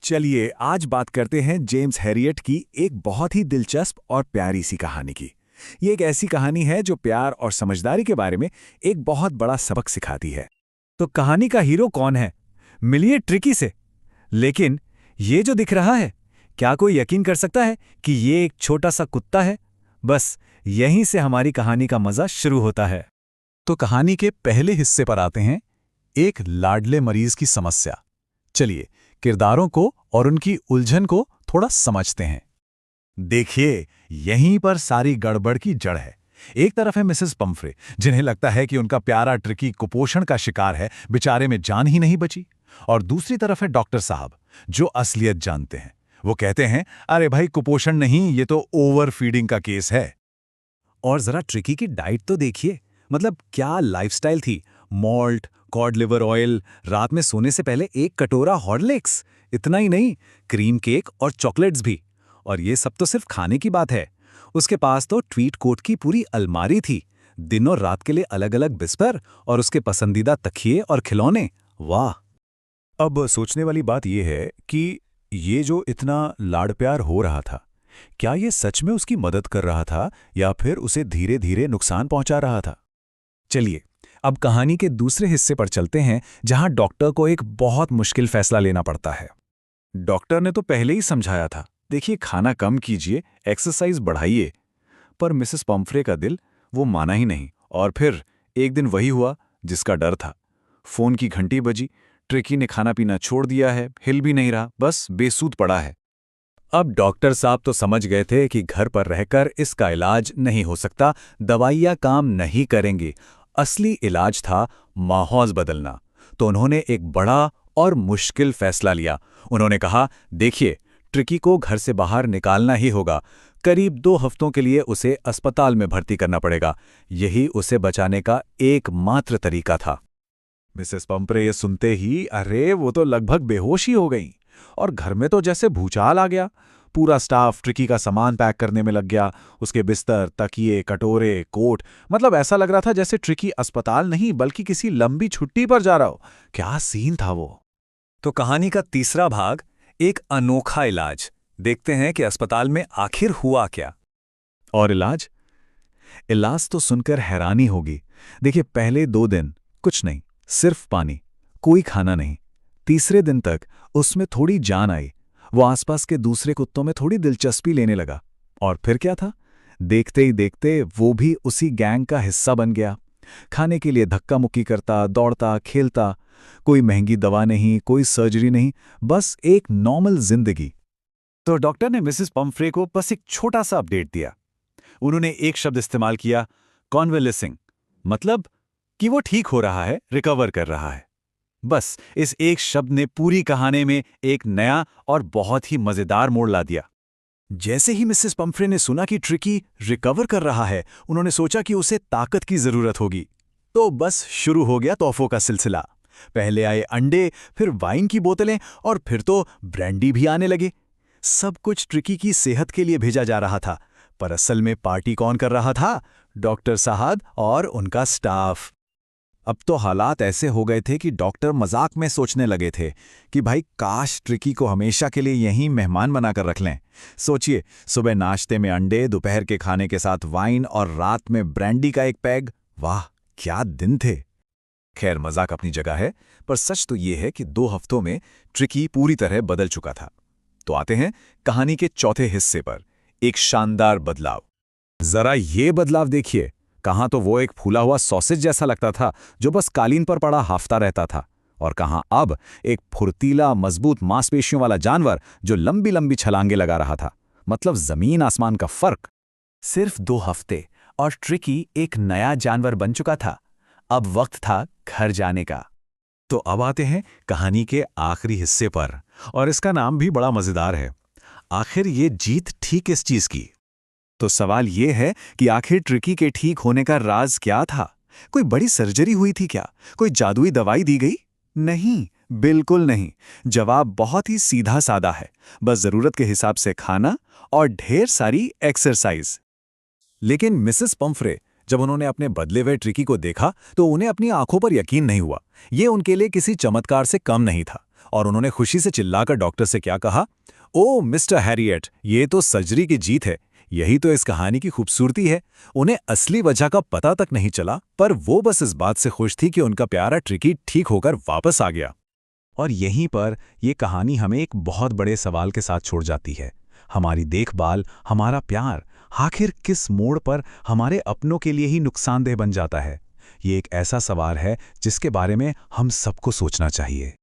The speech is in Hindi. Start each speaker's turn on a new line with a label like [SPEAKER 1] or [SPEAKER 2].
[SPEAKER 1] चलिए आज बात करते हैं जेम्स हैरियट की एक बहुत ही दिलचस्प और प्यारी सी कहानी की। ये एक ऐसी कहानी है जो प्यार और समझदारी के बारे में एक बहुत बड़ा सबक सिखाती है। तो कहानी का हीरो कौन है? मिलिए ट्रिकी से। लेकिन ये जो दिख रहा है, क्या कोई यकीन कर सकता है कि ये एक छोटा सा कुत्ता है? बस यहीं से हमारी कहानी का मजा शुरू होता है।
[SPEAKER 2] तो कहानी के पहले हिस्से पर आते हैं, एक लाडले मरीज की समस्या। चलिए किरदारों को और उनकी उलझन को थोड़ा समझते हैं। देखिए, यहीं पर सारी गड़बड़ की जड़ है। एक तरफ है मिसेस पंफ्रे, जिन्हें लगता है कि उनका प्यारा ट्रिकी कुपोषण का शिकार है, बेचारे में जान ही नहीं बची। और दूसरी तरफ है डॉक्टर साहब, जो असलियत जानते हैं। वो कहते हैं, अरे भाई कुपोषण नहीं, ये तो ओवर फीडिंग का केस है।
[SPEAKER 1] और जरा ट्रिकी की डाइट तो देखिए, मतलब क्या लाइफस्टाइल थी। मॉल्ट, कॉड लिवर ऑयल, रात में सोने से पहले एक कटोरा हॉर्लिक्स। इतना ही नहीं, क्रीम केक और चॉकलेट्स भी। और ये सब तो सिर्फ खाने की बात है। उसके पास तो ट्वीट कोट की पूरी अलमारी थी, दिन और रात के लिए अलग अलग बिस्तर और उसके पसंदीदा तकिए और खिलौने। वाह! अब सोचने वाली बात यह है कि ये जो इतना लाड़ प्यार हो रहा था, क्या ये सच में उसकी मदद कर रहा था या फिर उसे धीरे धीरे नुकसान पहुंचा रहा था? चलिए अब कहानी के दूसरे हिस्से पर चलते हैं, जहां डॉक्टर को एक बहुत मुश्किल फैसला लेना पड़ता है। डॉक्टर ने तो पहले ही समझाया था, देखिए खाना कम कीजिए, एक्सरसाइज बढ़ाइए। पर मिसेस पंफ्रे का दिल वो माना ही नहीं। और फिर एक दिन वही हुआ जिसका डर था। फोन की घंटी बजी, ट्रिकी ने खाना पीना छोड़ दिया है, हिल भी नहीं रहा, बस बेसूध पड़ा है। अब डॉक्टर साहब तो समझ गए थे कि घर पर रहकर इसका इलाज नहीं हो सकता, दवाइयाँ काम नहीं करेंगी। असली इलाज था माहौल बदलना। तो उन्होंने एक बड़ा और मुश्किल फैसला लिया। उन्होंने कहा, देखिए ट्रिकी को घर से बाहर निकालना ही होगा। करीब 2 हफ्तों के लिए उसे अस्पताल में भर्ती करना पड़ेगा। यही उसे बचाने का एकमात्र तरीका था। मिसेस पंफ्रे ये सुनते ही अरे वो तो लगभग बेहोश ही हो गईं। और घर में तो जैसे भूचाल आ गया। पूरा स्टाफ ट्रिकी का सामान पैक करने में लग गया। उसके बिस्तर, तकिए, कटोरे, कोट, मतलब ऐसा लग रहा था जैसे ट्रिकी अस्पताल नहीं बल्कि किसी लंबी छुट्टी पर जा रहा हो। क्या सीन था वो। तो कहानी का तीसरा भाग, एक अनोखा इलाज। देखते हैं कि अस्पताल में आखिर हुआ क्या। और इलाज तो सुनकर हैरानी होगी। देखिए पहले 2 दिन कुछ नहीं, सिर्फ पानी, कोई खाना नहीं। तीसरे दिन तक उसमें थोड़ी जान आई। वो आसपास के दूसरे कुत्तों में थोड़ी दिलचस्पी लेने लगा। और फिर क्या था, देखते ही देखते वो भी उसी गैंग का हिस्सा बन गया। खाने के लिए धक्का मुक्की करता, दौड़ता, खेलता। कोई महंगी दवा नहीं, कोई सर्जरी नहीं, बस एक नॉर्मल जिंदगी। तो डॉक्टर ने मिसेस पंफ्रे को बस एक छोटा सा अपडेट दिया। उन्होंने एक शब्द इस्तेमाल किया, कॉन्वेलेसिंग, मतलब कि वो ठीक हो रहा है, रिकवर कर रहा है। बस इस एक शब्द ने पूरी कहानी में एक नया और बहुत ही मजेदार मोड़ ला दिया। जैसे ही मिसेस पंफ्रे ने सुना कि ट्रिकी रिकवर कर रहा है, उन्होंने सोचा कि उसे ताकत की जरूरत होगी। तो बस शुरू हो गया तोहफों का सिलसिला। पहले आए अंडे, फिर वाइन की बोतलें और फिर तो ब्रांडी भी आने लगे। सब कुछ ट्रिकी की सेहत के लिए भेजा जा रहा था। पर असल में पार्टी कौन कर रहा था? डॉक्टर साहब और उनका स्टाफ। अब तो हालात ऐसे हो गए थे कि डॉक्टर मजाक में सोचने लगे थे कि भाई काश ट्रिकी को हमेशा के लिए यहीं मेहमान बनाकर रख लें। सोचिए, सुबह नाश्ते में अंडे, दोपहर के खाने के साथ वाइन और रात में ब्रांडी का एक पैग। वाह क्या दिन थे। खैर मजाक अपनी जगह है, पर सच तो ये है कि 2 हफ्तों में ट्रिकी पूरी तरह बदल चुका था। तो आते हैं कहानी के चौथे हिस्से पर, एक शानदार बदलाव। जरा ये बदलाव देखिए। कहाँ तो वो एक फूला हुआ सॉसेज जैसा लगता था जो बस कालीन पर पड़ा हाफता रहता था, और कहाँ अब एक फुर्तीला, मजबूत मांसपेशियों वाला जानवर जो लंबी लंबी छलांगे लगा रहा था। मतलब जमीन आसमान का फर्क। सिर्फ 2 हफ्ते और ट्रिकी एक नया जानवर बन चुका था। अब वक्त था घर जाने का। तो अब आते हैं कहानी के आखिरी हिस्से पर, और इसका नाम भी बड़ा मजेदार है। आखिर ये जीत ठीक किस चीज की? तो सवाल ये है कि आखिर ट्रिकी के ठीक होने का राज क्या था? कोई बड़ी सर्जरी हुई थी क्या? कोई जादुई दवाई दी गई? नहीं, बिल्कुल नहीं। जवाब बहुत ही सीधा सादा है, बस जरूरत के हिसाब से खाना और ढेर सारी एक्सरसाइज। लेकिन मिसेस पंफ्रे जब उन्होंने अपने बदले हुए ट्रिकी को देखा तो उन्हें अपनी आंखों पर यकीन नहीं हुआ। ये उनके लिए किसी चमत्कार से कम नहीं था। और उन्होंने खुशी से चिल्लाकर डॉक्टर से क्या कहा, ओ मिस्टर हैरियट, ये तो सर्जरी की जीत है। यही तो इस कहानी की खूबसूरती है। उन्हें असली वजह का पता तक नहीं चला, पर वो बस इस बात से खुश थी कि उनका प्यारा ट्रिकी ठीक होकर वापस आ गया।
[SPEAKER 2] और यहीं पर ये कहानी हमें एक बहुत बड़े सवाल के साथ छोड़ जाती है। हमारी देखभाल, हमारा प्यार आखिर किस मोड़ पर हमारे अपनों के लिए ही नुकसानदेह बन जाता है? ये एक ऐसा सवाल है जिसके बारे में हम सबको सोचना चाहिए।